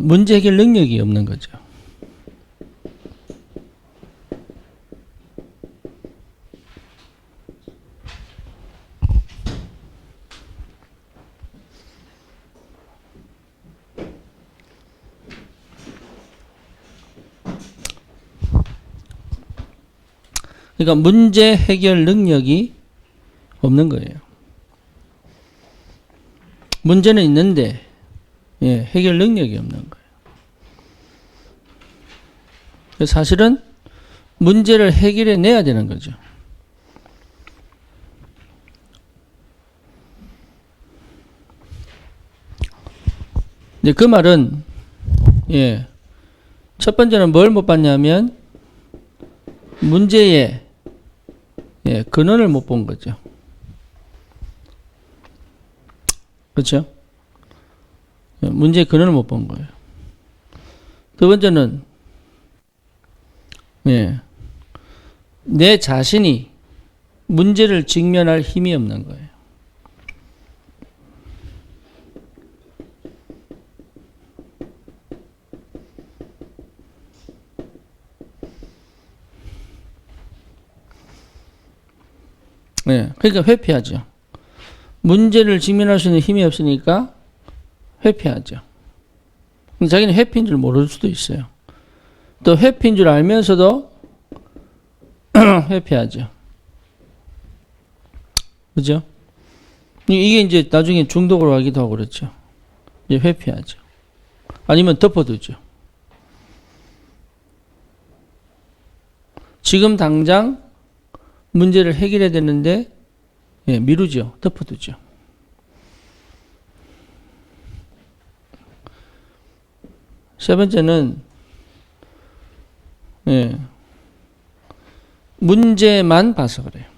문제 해결 능력이 없는 거죠. 그러니까 문제 해결 능력이 없는 거예요. 문제는 있는데 해결 능력이 없는 거예요. 사실은 문제를 해결해 내야 되는 거죠. 근데 그 말은 첫 번째는 뭘 못 봤냐면 문제의 근원을 못 본 거죠. 그렇죠? 문제의 근원을 못 본 거예요. 두 번째는 내 자신이 문제를 직면할 힘이 없는 거예요. 그러니까 회피하죠. 문제를 직면할 수 있는 힘이 없으니까 회피하죠. 자기는 회피인 줄 모를 수도 있어요. 또 회피인 줄 알면서도 회피하죠. 그죠? 이게 이제 나중에 중독으로 가기도 하고 그렇죠. 이제 회피하죠. 아니면 덮어두죠. 지금 당장 문제를 해결해야 되는데 미루죠. 덮어두죠. 세 번째는 문제만 봐서 그래요.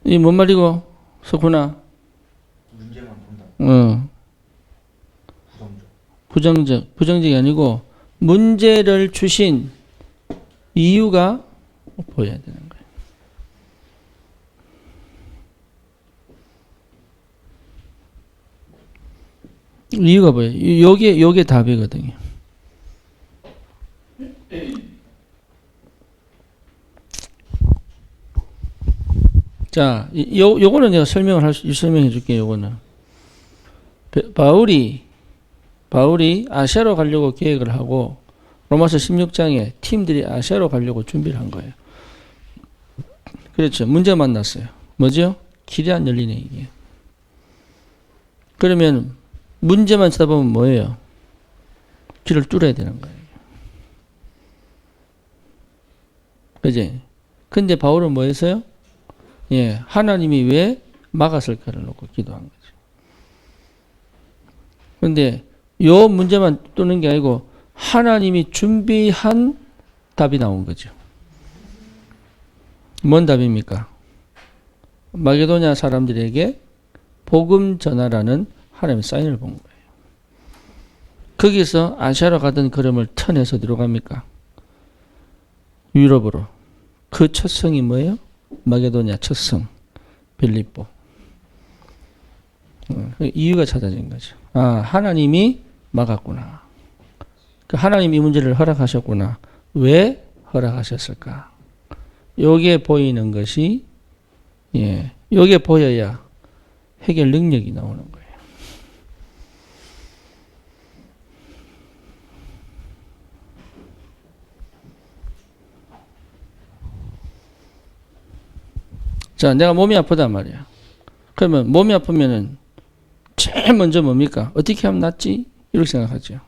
이 뭔 말이고, 석훈아? 문제만 본다. 부정적이 아니고 문제를 주신 이유가 보여야 되는 거예요. 이유가 뭐예요? 요게 답이거든요. 자, 요거는 내가 설명해 줄게요. 요거는. 바울이 아시아로 가려고 계획을 하고 로마서 16장에 팀들이 아시아로 가려고 준비를 한 거예요. 그렇죠. 문제 만났어요. 뭐죠? 길이 안 열리네, 이게. 그러면 문제만 쳐다보면 뭐예요? 길을 뚫어야 되는 거예요. 그지? 근데 바울은 뭐 했어요? 하나님이 왜 막았을까를 놓고 기도한 거죠. 근데 요 문제만 뚫는 게 아니고 하나님이 준비한 답이 나온 거죠. 뭔 답입니까? 마게도냐 사람들에게 복음 전하라는 하나님의 사인을 본 거예요. 거기서 아시아로 가던 걸음을 턴해서 어디로 갑니까? 유럽으로. 그 첫 성이 뭐예요? 마게도냐 첫 성, 빌립보. 이유가 찾아진 거죠. 하나님이 막았구나. 하나님이 이 문제를 허락하셨구나. 왜 허락하셨을까? 요게 보이는 것이, 요게 보여야 해결 능력이 나오는 거예요. 자, 내가 몸이 아프단 말이야. 그러면 몸이 아프면은 제일 먼저 뭡니까? 어떻게 하면 낫지? 이렇게 생각하죠.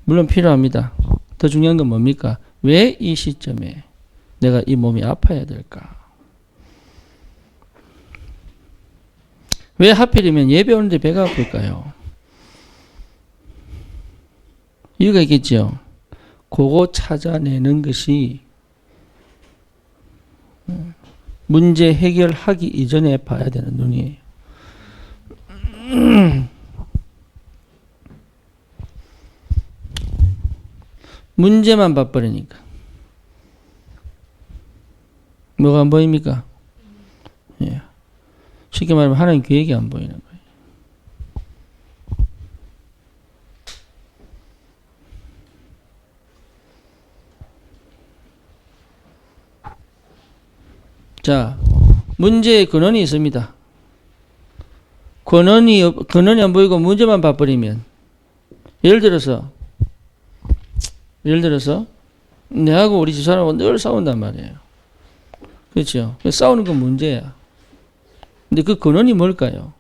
물론 필요합니다. 더 중요한 건 뭡니까? 왜 이 시점에 내가 이 몸이 아파야 될까? 왜 하필이면 예배 오는데 배가 아플까요? 이유가 있겠죠. 그거 찾아내는 것이 문제 해결하기 이전에 봐야 되는 눈이에요. 문제만 봐버리니까. 뭐가 안 보입니까? 예. 쉽게 말하면 하나님 계획이 안 보이는 거예요. 자, 문제의 근원이 있습니다. 근원이 안 보이고 문제만 봐버리면, 예를 들어서 내하고 우리 집사람하고 늘 싸운단 말이에요. 그렇죠? 싸우는 건 문제야. 근데 그 근원이 뭘까요?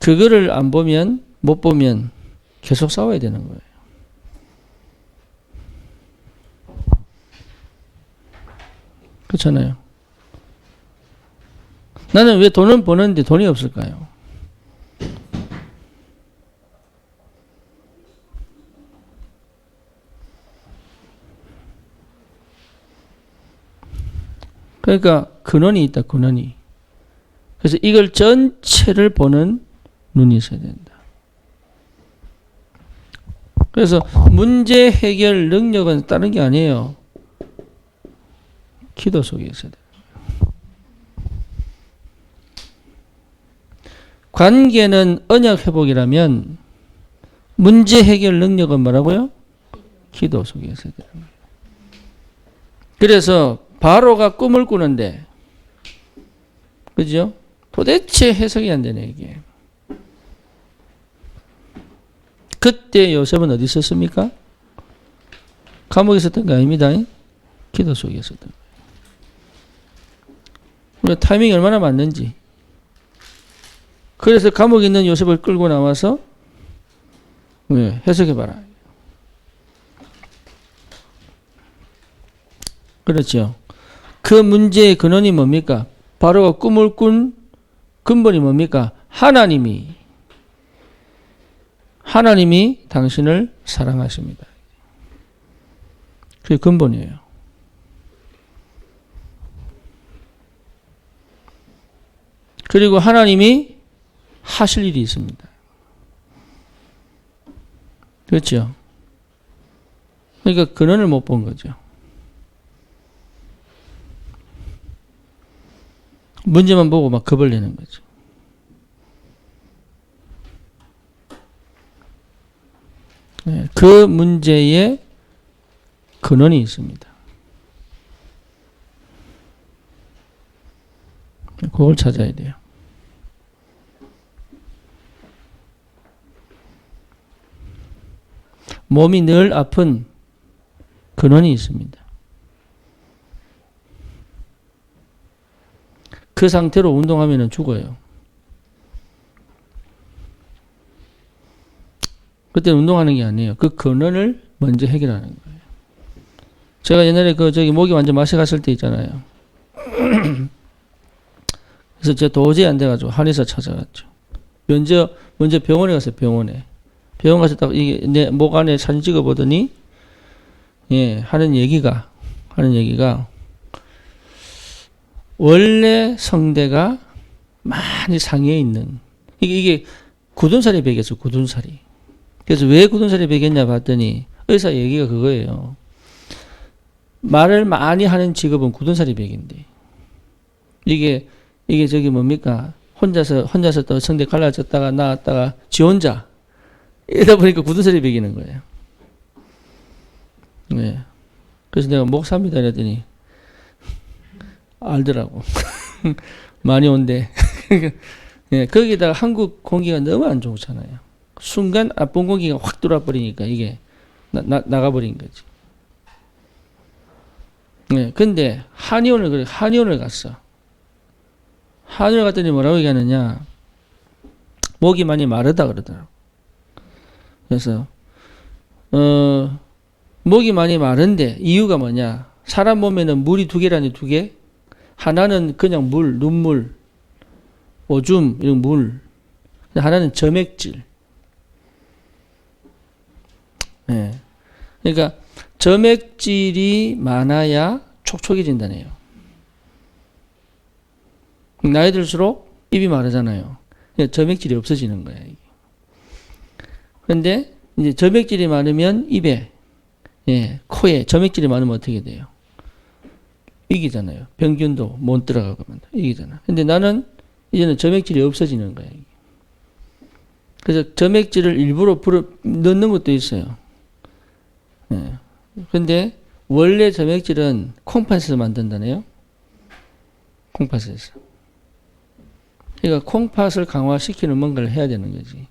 그거를 못 보면 계속 싸워야 되는 거예요. 그렇잖아요. 나는 왜 돈을 버는데 돈이 없을까요? 그러니까 근원이 있다, 근원이. 그래서 이걸 전체를 보는 눈이 있어야 된다. 그래서 문제 해결 능력은 다른 게 아니에요. 기도 속에 있어야 돼요. 관계는 언약 회복이라면 문제 해결 능력은 뭐라고요? 기도 속에 있어야 돼요. 그래서 바로가 꿈을 꾸는데, 그죠? 도대체 해석이 안 되네, 이게. 그때 요셉은 어디 있었습니까? 감옥에 있었던 거 아닙니다. 기도 속에 있었던 거예요. 우리가 타이밍이 얼마나 맞는지. 그래서 감옥에 있는 요셉을 끌고 나와서 해석해봐라. 그렇죠. 그 문제의 근원이 뭡니까? 바로가 꿈을 꾼 근본이 뭡니까? 하나님이 당신을 사랑하십니다. 그게 근본이에요. 그리고 하나님이 하실 일이 있습니다. 그렇죠? 그러니까 근원을 못 본 거죠. 문제만 보고 막 겁을 내는 거죠. 네, 그 문제에 근원이 있습니다. 그걸 찾아야 돼요. 몸이 늘 아픈 근원이 있습니다. 그 상태로 운동하면 죽어요. 그때는 운동하는 게 아니에요. 그 근원을 먼저 해결하는 거예요. 제가 옛날에 목이 완전 마시 갔을 때 있잖아요. 그래서 제가 도저히 안 돼가지고 한의사 찾아갔죠. 먼저 병원에 갔어요. 병원 가서 딱 이게 내 목 안에 사진 찍어보더니, 하는 얘기가 원래 성대가 많이 상해 있는, 이게 굳은살이 배겼어, 굳은살이. 그래서 왜 굳은살이 배겼냐 봤더니 의사 얘기가 그거예요. 말을 많이 하는 직업은 굳은살이 배긴데, 이게 뭡니까? 혼자서 또 성대 갈라졌다가 나왔다가 지 혼자 이러다 보니까 굳은살이 배기는 거예요. 네. 그래서 내가 목 삽니다 이랬더니 알더라고. 많이 온대. 네. 거기다가 한국 공기가 너무 안 좋잖아요. 순간 나쁜 공기가 확 들어와 버리니까 이게 나가버린 거지. 네. 근데 한의원을 갔어. 한의원 갔더니 뭐라고 얘기하느냐. 목이 많이 마르다 그러더라고. 그래서 목이 많이 마른데 이유가 뭐냐. 사람 몸에는 물이 두 개라니, 두 개. 하나는 그냥 물, 눈물, 오줌, 이런 물. 하나는 점액질. 네. 그러니까 점액질이 많아야 촉촉해진다네요. 나이 들수록 입이 마르잖아요. 점액질이 없어지는 거예요. 근데 이제 점액질이 많으면 입에, 코에 점액질이 많으면 어떻게 돼요? 이기잖아요. 병균도 못 들어가고 이기잖아. 근데 나는 이제는 점액질이 없어지는 거예요. 그래서 점액질을 일부러 넣는 것도 있어요. 근데 원래 점액질은 콩팥에서 만든다네요. 콩팥에서. 그러니까 콩팥을 강화시키는 뭔가를 해야 되는 거지.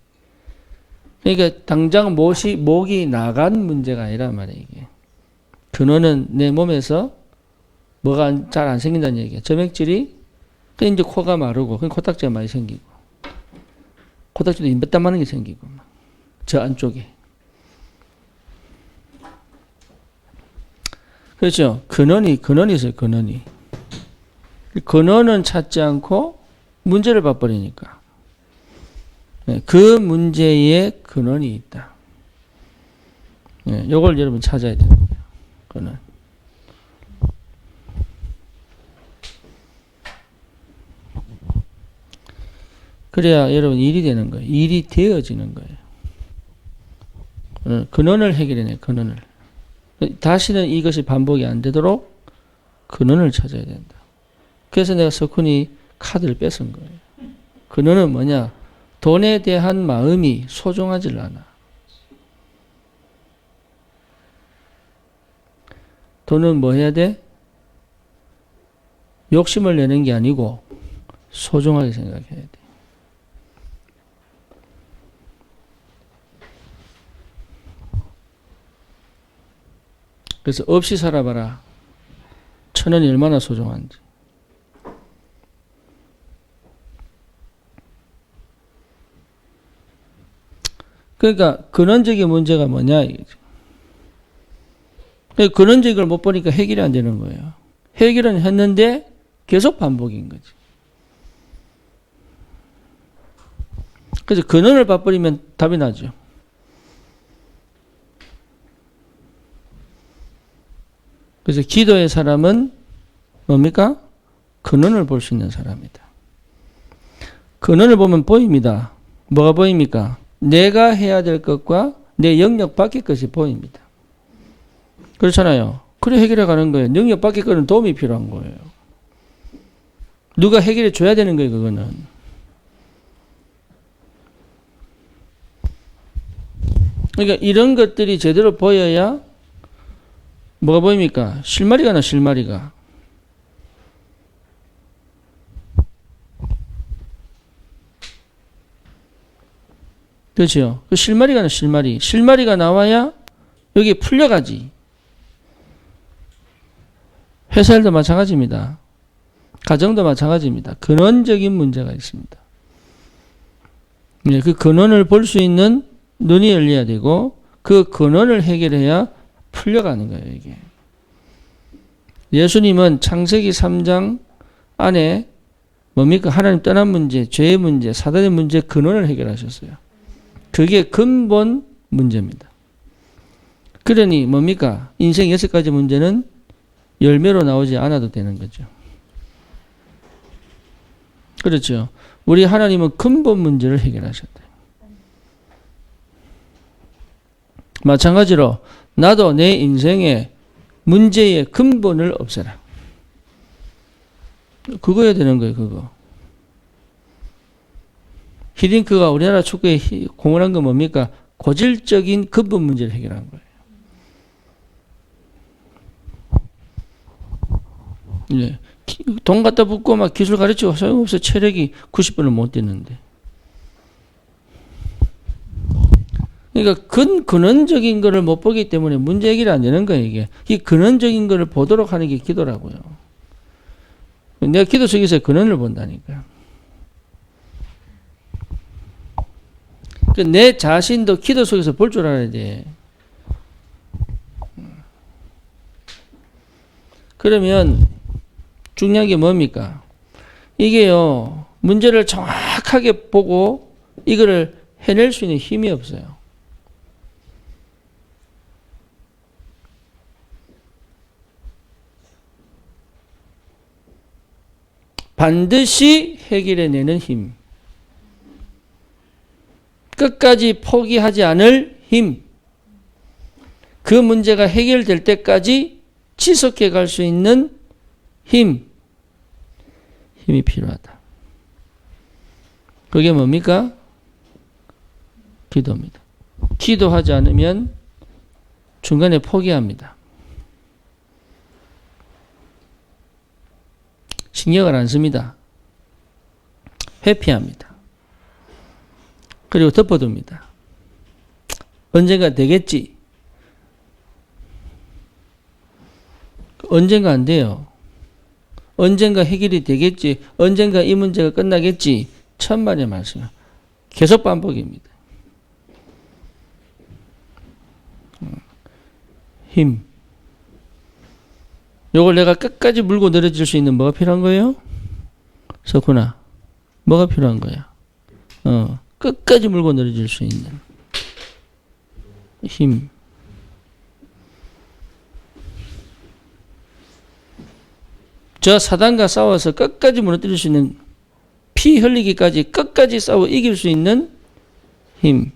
그러니까 당장 목이 나간 문제가 아니란 말이에요. 이게. 근원은 내 몸에서 뭐가 잘 안 생긴다는 얘기예요. 점액질이 이제 코가 마르고 코딱지가 많이 생기고 코딱지도 인뱃땀 많은 게 생기고 저 안쪽에. 그렇죠. 근원이 있어요. 근원이. 근원은 찾지 않고 문제를 봐버리니까. 그 문제에 근원이 있다. 요걸 여러분 찾아야 되는 거예요. 근원. 그래야 여러분 일이 되는 거예요. 일이 되어지는 거예요. 근원을 해결해내요. 근원을. 다시는 이것이 반복이 안 되도록 근원을 찾아야 된다. 그래서 내가 석훈이 카드를 뺏은 거예요. 근원은 뭐냐? 돈에 대한 마음이 소중하질 않아. 돈은 뭐 해야 돼? 욕심을 내는 게 아니고 소중하게 생각해야 돼. 그래서 없이 살아봐라. 1,000원이 얼마나 소중한지. 그러니까 근원적인 문제가 뭐냐 이거죠. 근원적인 걸 못 보니까 해결이 안 되는 거예요. 해결은 했는데 계속 반복인 거지. 그래서 근원을 봐버리면 답이 나죠. 그래서 기도의 사람은 뭡니까? 근원을 볼 수 있는 사람이다. 근원을 보면 보입니다. 뭐가 보입니까? 내가 해야 될 것과 내 영역 밖의 것이 보입니다. 그렇잖아요. 그래 해결해 가는 거예요. 영역 밖의 것은 도움이 필요한 거예요. 누가 해결해 줘야 되는 거예요. 그거는. 그러니까 이런 것들이 제대로 보여야 뭐가 보입니까? 실마리가 나 실마리가. 그렇죠? 그 실마리가 나 실마리. 실마리가 나와야 여기 풀려가지. 회사 일도 마찬가지입니다. 가정도 마찬가지입니다. 근원적인 문제가 있습니다. 그 근원을 볼 수 있는 눈이 열려야 되고 그 근원을 해결해야 풀려가는 거예요, 이게. 예수님은 창세기 3장 안에 뭡니까? 하나님 떠난 문제, 죄의 문제, 사단의 문제 근원을 해결하셨어요. 그게 근본 문제입니다. 그러니 뭡니까? 인생 6가지 문제는 열매로 나오지 않아도 되는 거죠. 그렇죠. 우리 하나님은 근본 문제를 해결하셨다. 마찬가지로 나도 내 인생의 문제의 근본을 없애라. 그거야 되는 거예요, 그거. 히딩크가 우리나라 축구에 공헌한 건 뭡니까? 고질적인 근본 문제를 해결한 거예요. 네. 돈 갖다 붓고 막 기술 가르치고 소용없어. 체력이 90분을 못 뛰는데. 그러니까 근원적인 거를 못 보기 때문에 문제 해결이 안 되는 거예요, 이게. 이 근원적인 거를 보도록 하는 게 기도라고요. 내가 기도 속에서 근원을 본다니까. 내 자신도 기도 속에서 볼 줄 알아야 돼. 그러면 중요한 게 뭡니까? 이게요, 문제를 정확하게 보고 이거를 해낼 수 있는 힘이 없어요. 반드시 해결해내는 힘. 끝까지 포기하지 않을 힘. 그 문제가 해결될 때까지 지속해 갈 수 있는 힘. 힘이 필요하다. 그게 뭡니까? 기도입니다. 기도하지 않으면 중간에 포기합니다. 신경을 안 씁니다. 회피합니다. 그리고 덮어둡니다. 언젠가 되겠지. 언젠가 안 돼요. 언젠가 해결이 되겠지. 언젠가 이 문제가 끝나겠지. 천만의 말씀. 계속 반복입니다. 힘. 요걸 내가 끝까지 물고 늘어질 수 있는 뭐가 필요한 거예요? 석훈아. 뭐가 필요한 거야? 끝까지 물고 늘어질 수 있는 힘. 저 사단과 싸워서 끝까지 무너뜨릴 수 있는, 피 흘리기까지 끝까지 싸워 이길 수 있는 힘.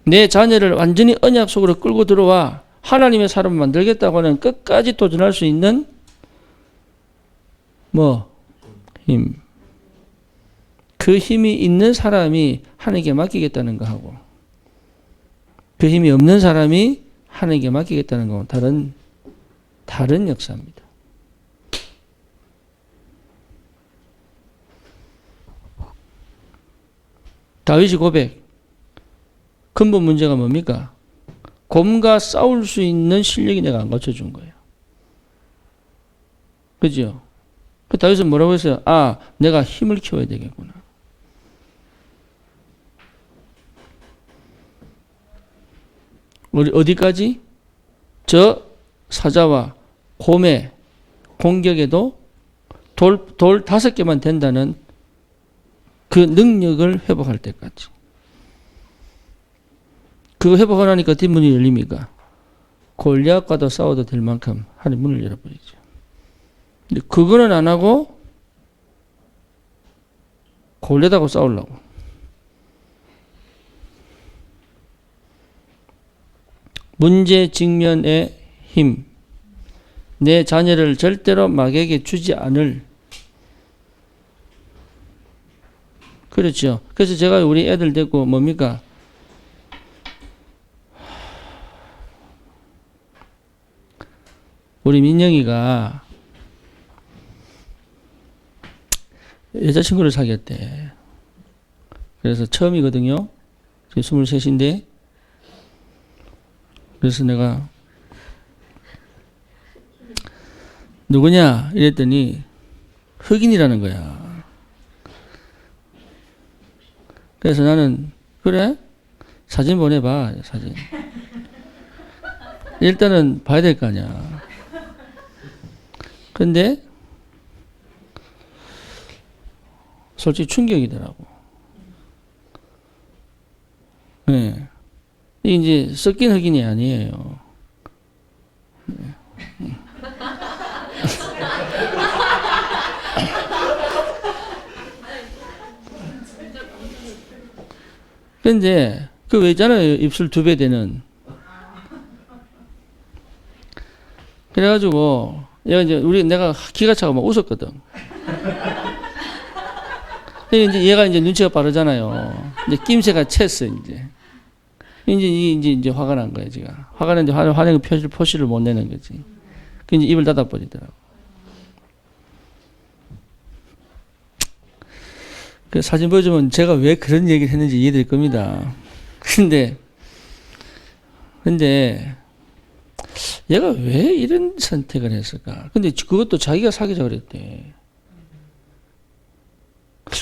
내 자녀를 완전히 언약 속으로 끌고 들어와 하나님의 사람을 만들겠다고 하는 끝까지 도전할 수 있는 힘. 그 힘이 있는 사람이 하나님께 맡기겠다는 거하고 그 힘이 없는 사람이 하나님께 맡기겠다는 거하고 다른 역사입니다. 다윗이 고백. 근본 문제가 뭡니까? 곰과 싸울 수 있는 실력이 내가 안 갖춰준 거예요. 그죠? 그 다윗은 뭐라고 했어요? 내가 힘을 키워야 되겠구나. 우리 어디까지? 저 사자와 곰의 공격에도 돌 5개만 된다는 그 능력을 회복할 때까지. 그거 회복하니까 뒷문이 열립니까? 골리앗과도 싸워도 될 만큼 하나님 문을 열어버리죠. 근데 그거는 안 하고 골리앗하고 싸우려고. 문제 직면의 힘. 내 자녀를 절대로 마귀에게 주지 않을. 그렇죠. 그래서 제가 우리 애들 데리고 뭡니까? 우리 민영이가 여자친구를 사귀었대. 그래서 처음이거든요. 지금 23인데. 그래서 내가 누구냐 이랬더니 흑인이라는 거야. 그래서 나는 그래? 사진 보내봐. 사진. 일단은 봐야 될 거 아니야. 근데 솔직히 충격이더라고. 네. 이게 이제 섞인 흑인이 아니에요. 근데 그 왜 있잖아요. 입술 2배 되는. 그래가지고 내가 기가 차고 막 웃었거든. 이제 얘가 이제 눈치가 빠르잖아요. 이제 낌새가 챘어 이제. 이제 화가 난 거야 지가. 화가 났는데 화내는 표시를 못 내는 거지. 그 이제 입을 닫아버리더라고. 그 사진 보여주면 제가 왜 그런 얘기를 했는지 이해될 겁니다. 근데 얘가 왜 이런 선택을 했을까? 근데 그것도 자기가 사귀자고 그랬대.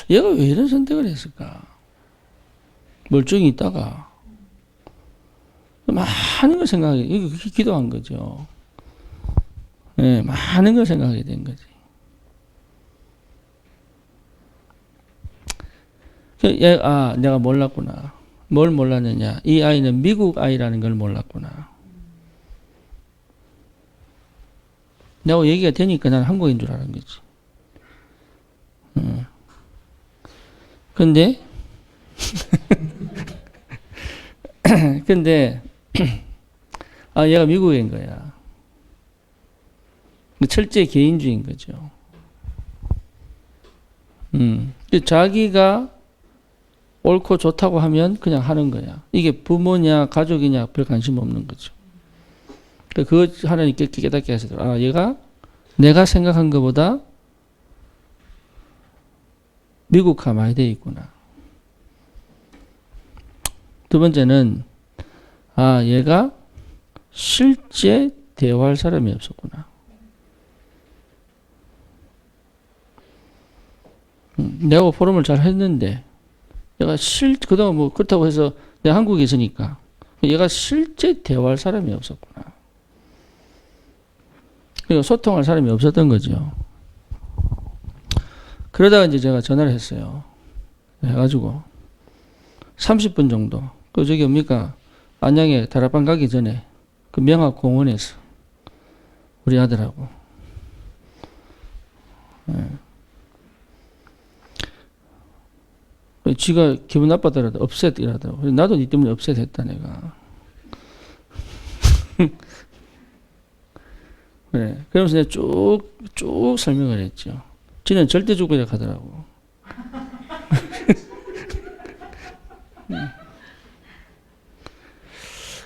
얘가 왜 이런 선택을 했을까? 멀쩡히 있다가 많은 걸 생각하게, 이거 기도한 거죠. 네, 많은 걸 생각하게 된 거지. 내가 몰랐구나. 뭘 몰랐느냐? 이 아이는 미국 아이라는 걸 몰랐구나. 내가 얘기가 되니까 난 한국인 줄 알은 거지. 근데 근데 얘가 미국인 거야. 철저히 개인주의인 거죠. 자기가 옳고 좋다고 하면 그냥 하는 거야. 이게 부모냐 가족이냐 별 관심 없는 거죠. 그거 하나님께 깨닫게 하시더라고요. 얘가 내가 생각한 것보다 미국화 많이 돼 있구나. 두 번째는 얘가 실제 대화할 사람이 없었구나. 내가 포럼을 잘 했는데 얘가 그동안 뭐 그렇다고 해서 내가 한국에 있으니까 얘가 실제 대화할 사람이 없었구나. 그러니까 소통할 사람이 없었던 거죠. 그러다가 이제 제가 전화를 했어요. 해가지고 30분 정도. 저기 뭡니까? 안양에 다락방 가기 전에 그 명학공원에서 우리 아들하고. 지가 기분 나빴더라도 업셋 이라더라고. 나도 니 때문에 업셋 했다 내가. 그래. 그러면서 내가 쭉 설명을 했죠. 지는 절대 주고자 하더라고.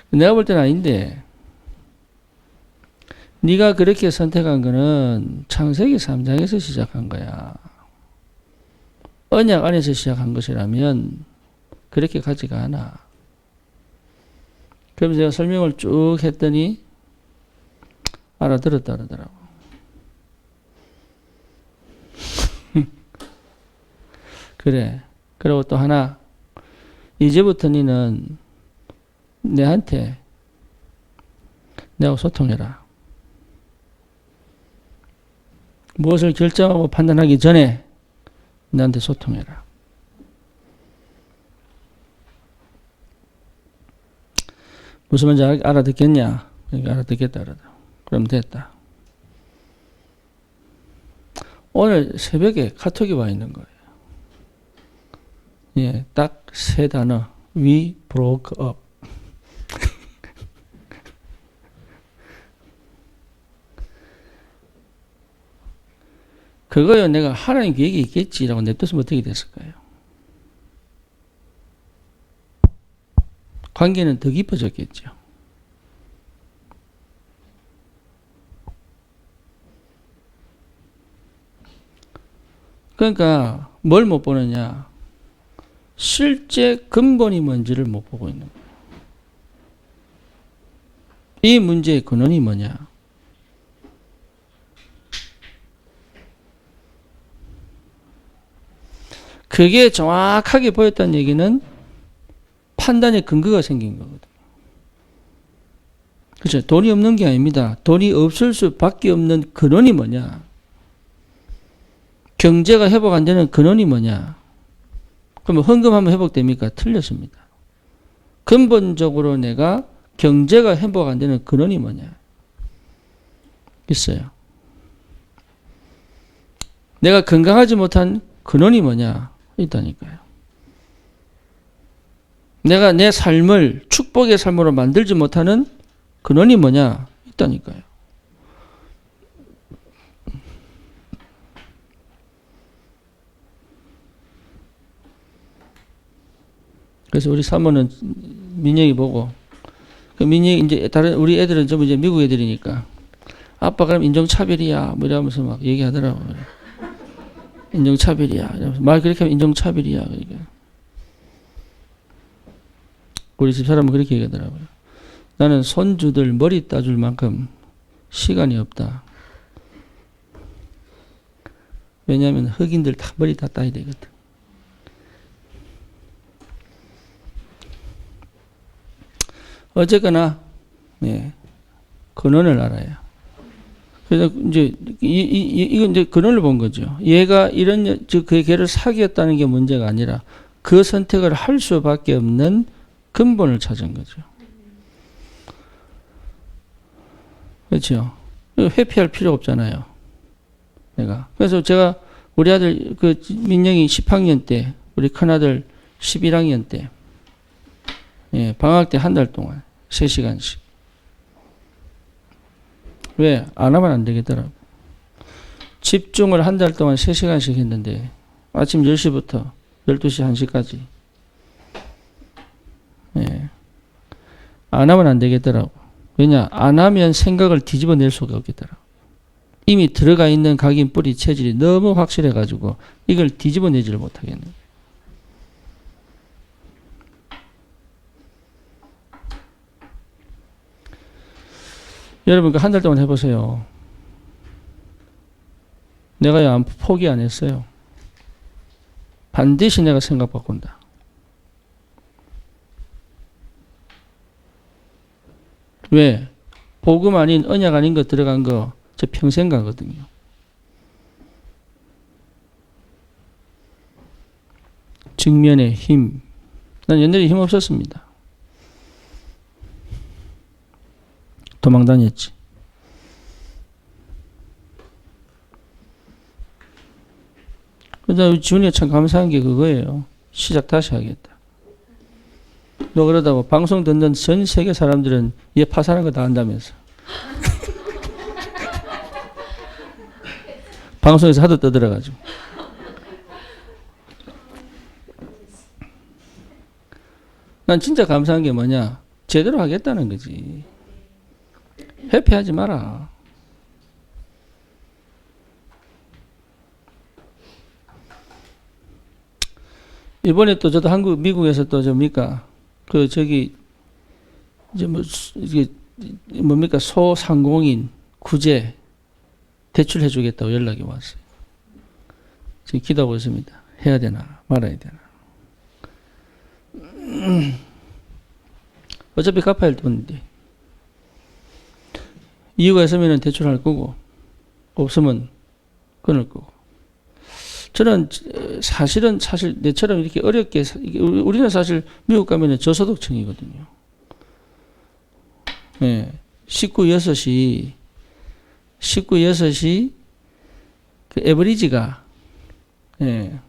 내가 볼 때는 아닌데 네가 그렇게 선택한 거는 창세기 3장에서 시작한 거야. 언약 안에서 시작한 것이라면 그렇게 가지가 않아. 그러면서 제가 설명을 쭉 했더니 알아들었다 그러더라고. 그래. 그리고 또 하나, 이제부터 너는 내한테 내하고 소통해라. 무엇을 결정하고 판단하기 전에 나한테 소통해라. 무슨 말인지 알아듣겠냐? 그러니까 알아듣겠다 그러더라고. 그럼 됐다. 오늘 새벽에 카톡이 와 있는 거예요. 예, 딱 세 단어. We broke up. 그거요, 내가 하나님 계획이 있겠지라고 냅뒀으면 어떻게 됐을까요? 관계는 더 깊어졌겠죠. 그러니까 뭘 못 보느냐? 실제 근본이 뭔지를 못 보고 있는 거예요. 이 문제의 근원이 뭐냐? 그게 정확하게 보였다는 얘기는 판단의 근거가 생긴 거거든요. 그렇죠? 돈이 없는 게 아닙니다. 돈이 없을 수밖에 없는 근원이 뭐냐? 경제가 회복 안 되는 근원이 뭐냐? 그러면 헌금하면 회복됩니까? 틀렸습니다. 근본적으로 내가 경제가 회복 안 되는 근원이 뭐냐? 있어요. 내가 건강하지 못한 근원이 뭐냐? 있다니까요. 내가 내 삶을 축복의 삶으로 만들지 못하는 근원이 뭐냐? 있다니까요. 그래서 우리 사모는 민영이 보고, 그 민영이 이제 다른 우리 애들은 전부 이제 미국 애들이니까 아빠 그럼 인종차별이야 뭐 이러면서 막 얘기하더라고요. 인종차별이야. 이러면서 말 그렇게 하면 인종차별이야. 그러니까. 우리 집 사람은 그렇게 얘기하더라고요. 나는 손주들 머리 따줄 만큼 시간이 없다. 왜냐하면 흑인들 다 머리 다 따야 되거든. 어쨌거나, 예, 근원을 알아야. 그래서 이제, 이건 이제 근원을 본 거죠. 얘가 그 걔를 사귀었다는 게 문제가 아니라 그 선택을 할 수밖에 없는 근본을 찾은 거죠. 그렇죠. 회피할 필요 없잖아요. 내가. 그래서 제가 우리 아들, 민영이 10학년 때 우리 큰아들 11학년 때 예, 방학 때 한 달 동안 3시간씩. 왜? 안 하면 안 되겠더라고. 집중을 한 달 동안 3시간씩 했는데 아침 10시부터 12시 1시까지 예. 안 하면 안 되겠더라고. 왜냐? 안 하면 생각을 뒤집어낼 수가 없겠더라고. 이미 들어가 있는 각인 뿌리 체질이 너무 확실해가지고 이걸 뒤집어내지를 못하겠네. 여러분 그 한 달 동안 해보세요. 내가 포기 안 했어요. 반드시 내가 생각 바꾼다. 왜? 복음 아닌 언약 아닌 거 들어간 거 저 평생 가거든요. 직면의 힘. 난 옛날에 힘 없었습니다. 도망 다녔지. 그러다 지훈이가 참 감사한 게 그거예요. 시작 다시 하겠다. 너 그러다고 방송 듣는 전 세계 사람들은 얘 파산한 거 다 한다면서. 방송에서 하도 떠들어가지고. 난 진짜 감사한 게 뭐냐. 제대로 하겠다는 거지. 회피하지 마라. 이번에 또 저도 미국에서 또 이게 뭡니까 소상공인 구제 대출해 주겠다고 연락이 왔어요. 지금 기도하고 있습니다. 해야 되나 말아야 되나. 어차피 갚아야 할 돈인데 이유가 있으면 대출할 거고 없으면 끊을 거고. 저는 사실 내처럼 이렇게 어렵게 우리는 사실 미국 가면은 저소득층이거든요. 예. 19, 6이 그 에버리지가 예.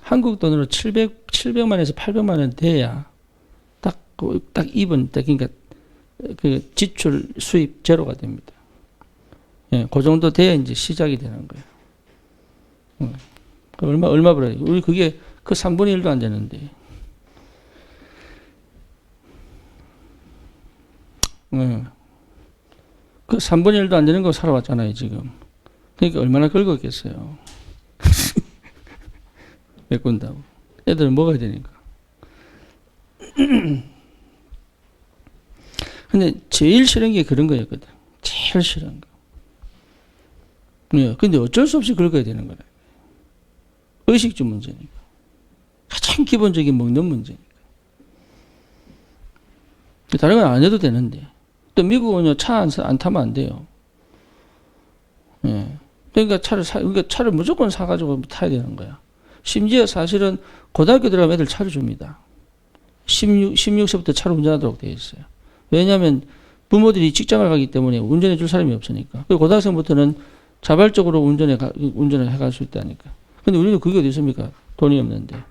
한국 돈으로 700만에서 800만 원 돼야 딱 입은 그러니까 그 지출 수입 제로가 됩니다. 예. 그 정도 돼야 이제 시작이 되는 거예요. 얼마 벌어요? 우리 그게 그 3분의 1도 안 되는데. 그 3분의 1도 안 되는 거 살아왔잖아요, 지금. 그러니까 얼마나 긁었겠어요. 메꾼다고. 애들은 먹어야 되니까. 근데 제일 싫은 게 그런 거였거든. 제일 싫은 거. 근데 어쩔 수 없이 긁어야 되는 거라. 의식주 문제니까. 가장 기본적인 먹는 문제니까. 다른 건 안 해도 되는데. 또 미국은 차 안 타면 안 돼요. 예. 그러니까 차를 무조건 사가지고 타야 되는 거야. 심지어 사실은 고등학교 들어가면 애들 차를 줍니다. 16세부터 차를 운전하도록 되어 있어요. 왜냐하면 부모들이 직장을 가기 때문에 운전해 줄 사람이 없으니까. 그리고 고등학생부터는 자발적으로 운전을 해갈 수 있다니까. 근데 우리는 그게 어디 있습니까? 돈이 없는데.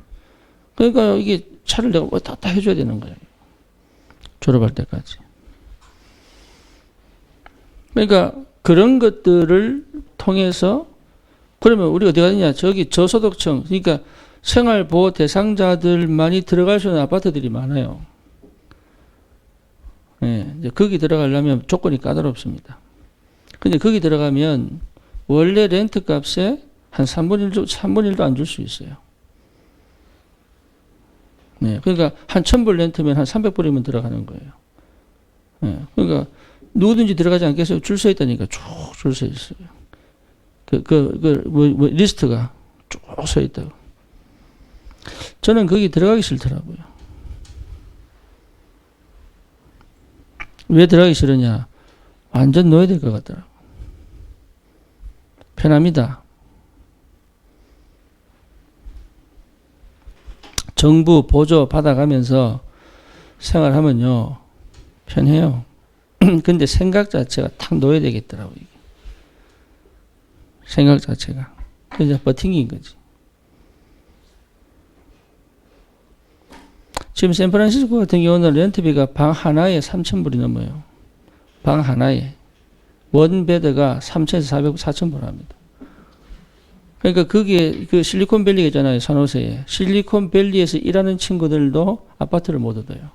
그러니까 이게 차를 내가 왔다 갔다 해줘야 되는 거예요. 졸업할 때까지. 그러니까 그런 것들을 통해서 그러면 우리 어디 가느냐? 저기 저소득층, 그러니까 생활보호 대상자들만이 들어갈 수 있는 아파트들이 많아요. 네, 이제 거기 들어가려면 조건이 까다롭습니다. 근데 거기 들어가면 원래 렌트 값에 한 3분의 1도 안 줄 수 있어요. 네, 그러니까 한 1,000불 렌트면 한 300불이면 들어가는 거예요. 네, 그러니까 누구든지 들어가지 않겠어요? 줄 서 있다니까 쭉 줄 서 있어요. 리스트가 쭉 서 있다고. 저는 거기 들어가기 싫더라고요. 왜 들어가기 싫으냐? 완전 넣어야 될 것 같더라고요. 편합니다. 정부 보조 받아가면서 생활하면요, 편해요. 근데 생각 자체가 탁 놓여야 되겠더라고요. 이게. 생각 자체가. 그래서 버팅인 거지. 지금 샌프란시스코 같은 경우는 렌트비가 방 하나에 3,000불이 넘어요. 방 하나에. 원베드가 3,000에서 400, 4,000불 합니다. 그러니까 거기에 그 실리콘밸리가 있잖아요. 산호세에. 실리콘밸리에서 일하는 친구들도 아파트를 못 얻어요.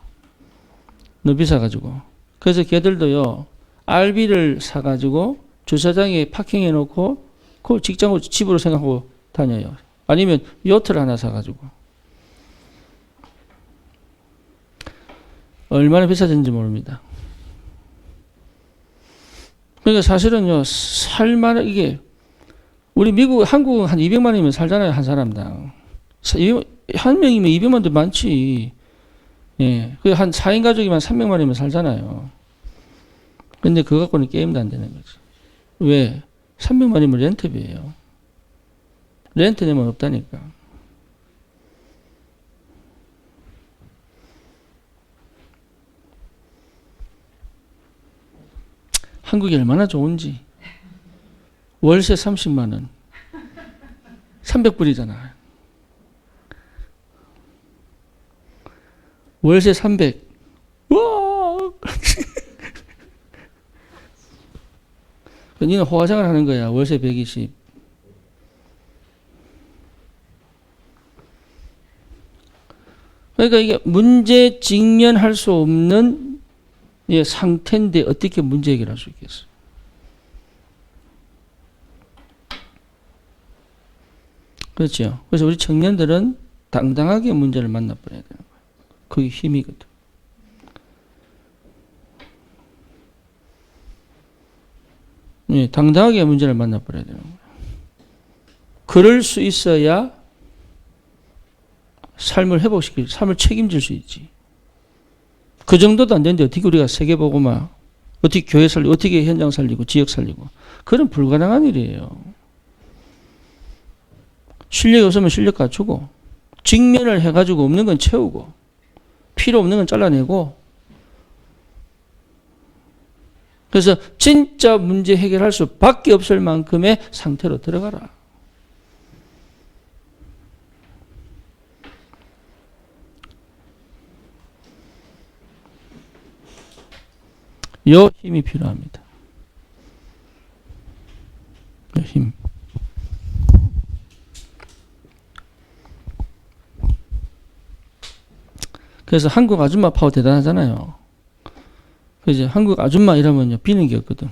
너무 비싸가지고. 그래서 걔들도요. RV를 사가지고 주차장에 파킹해 놓고 그걸 직장으로 집으로 생각하고 다녀요. 아니면 요트를 하나 사가지고. 얼마나 비싸진지 모릅니다. 그러니까 사실은요, 살만한, 이게, 우리 미국, 한국은 한 200만 원이면 살잖아요, 한 사람당. 한 명이면 200만 원도 많지. 예. 그 한 4인 가족이면 300만 원이면 살잖아요. 근데 그거 갖고는 게임도 안 되는 거지. 왜? 300만 원이면 렌트비예요. 렌트 내면 없다니까. 한국이 얼마나 좋은지. 월세 30만 원. 300불이잖아. 월세 300. 와! 니는 호화생활 하는 거야. 월세 120. 그러니까 이게 문제 직면할 수 없는 상태인데 어떻게 문제 해결할 수 있겠어? 그렇죠. 그래서 우리 청년들은 당당하게 문제를 만나버려야 되는 거예요. 그게 힘이거든. 예, 당당하게 문제를 만나버려야 되는 거예요. 그럴 수 있어야 삶을 회복시킬, 삶을 책임질 수 있지. 그 정도도 안 되는데 어떻게 우리가 세계 보고 막 어떻게 교회 살리고 어떻게 현장 살리고 지역 살리고 그건 불가능한 일이에요. 실력이 없으면 실력 갖추고 직면을 해가지고 없는 건 채우고 필요 없는 건 잘라내고 그래서 진짜 문제 해결할 수밖에 없을 만큼의 상태로 들어가라. 요 힘이 필요합니다. 요 힘. 그래서 한국 아줌마 파워 대단하잖아요. 그죠? 한국 아줌마 이러면요, 비는 게 없거든.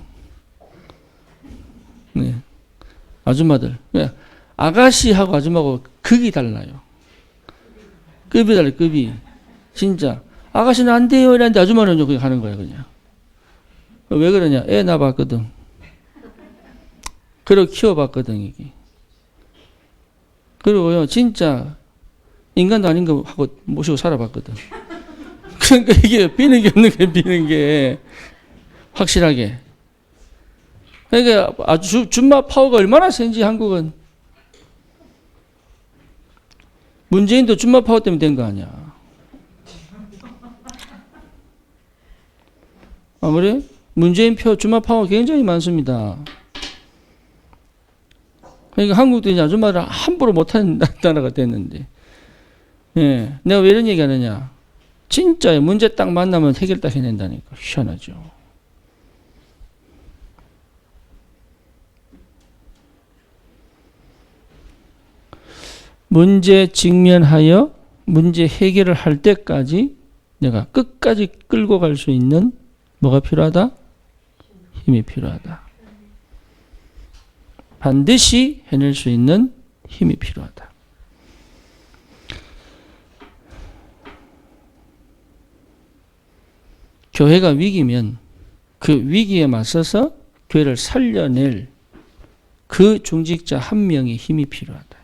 네. 아줌마들. 아가씨하고 아줌마하고 극이 달라요. 급이 달라요, 급이. 진짜. 아가씨는 안 돼요. 이랬는데 아줌마는 그냥 하는 거예요, 그냥. 왜 그러냐? 애 낳아봤거든. 그리고 키워봤거든, 이게. 그리고요, 진짜, 인간도 아닌 거 하고 모시고 살아봤거든. 그러니까 이게 비는 게 없는 게 비는 게 확실하게. 그러니까 아주 준마 파워가 얼마나 센지 한국은. 문재인도 준마 파워 때문에 된 거 아니야. 아무리 문재인 표 준마 파워 굉장히 많습니다. 그러니까 한국도 이제 아줌마를 함부로 못하는 나라가 됐는데. 예. 내가 왜 이런 얘기 하느냐. 진짜 문제 딱 만나면 해결 딱 해낸다니까. 희한하죠. 문제 직면하여 문제 해결을 할 때까지 내가 끝까지 끌고 갈 수 있는 뭐가 필요하다? 힘이 필요하다. 반드시 해낼 수 있는 힘이 필요하다. 교회가 위기면 그 위기에 맞서서 교회를 살려낼 그 중직자 한 명의 힘이 필요하다.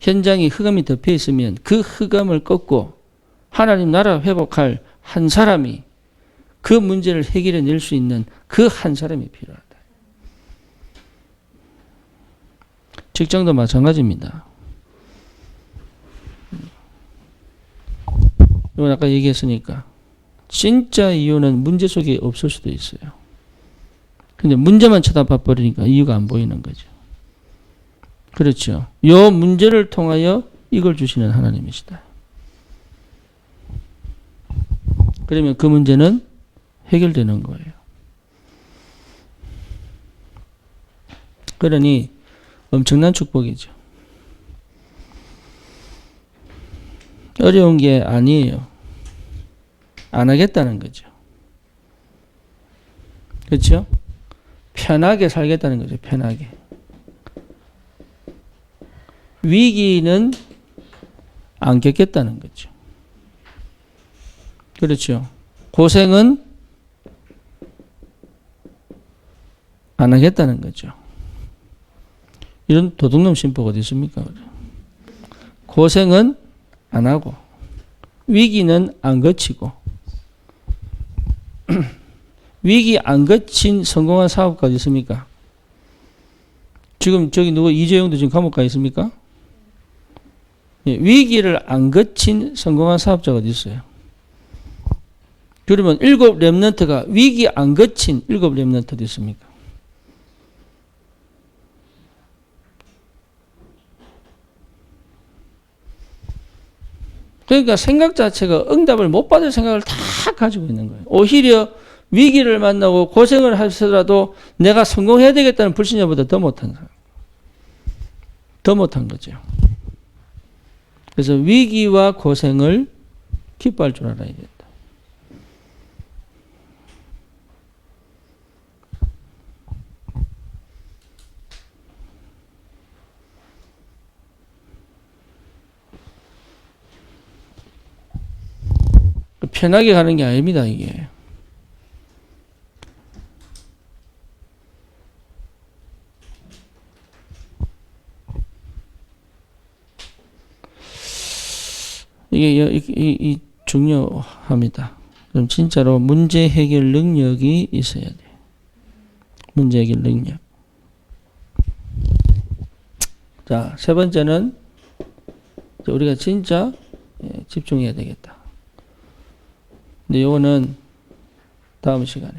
현장에 흑암이 덮여 있으면 그 흑암을 꺾고 하나님 나라 회복할 한 사람이 그 문제를 해결해 낼 수 있는 그 한 사람이 필요하다. 직장도 마찬가지입니다. 이건 아까 얘기했으니까 진짜 이유는 문제 속에 없을 수도 있어요. 근데 문제만 쳐다봐 버리니까 이유가 안 보이는 거죠. 그렇죠. 요 문제를 통하여 이걸 주시는 하나님이시다. 그러면 그 문제는 해결되는 거예요. 그러니 엄청난 축복이죠. 어려운 게 아니에요. 안 하겠다는 거죠. 그렇죠? 편하게 살겠다는 거죠. 편하게. 위기는 안 겪겠다는 거죠. 그렇죠. 고생은 안 하겠다는 거죠. 이런 도둑놈 심보가 어디 있습니까? 고생은 안 하고 위기는 안 거치고 위기 안 거친 성공한 사업가 어디 있습니까? 지금 저기 누구 이재용도 지금 감옥 가 있습니까? 예, 위기를 안 거친 성공한 사업자가 어디 있어요? 그러면 7 랩런트가 위기 안 거친 7 랩런트 어디 있습니까? 그러니까 생각 자체가 응답을 못 받을 생각을 다 가지고 있는 거예요. 오히려 위기를 만나고 고생을 하더라도 내가 성공해야 되겠다는 불신자보다 더 못한 사람. 더 못한 거죠. 그래서 위기와 고생을 기뻐할 줄 알아야 된다. 편하게 가는 게 아닙니다, 이게. 이게 중요합니다. 그럼 진짜로 문제 해결 능력이 있어야 돼. 문제 해결 능력. 자, 세 번째는 우리가 진짜 집중해야 되겠다. 근데 요거는 다음 시간에.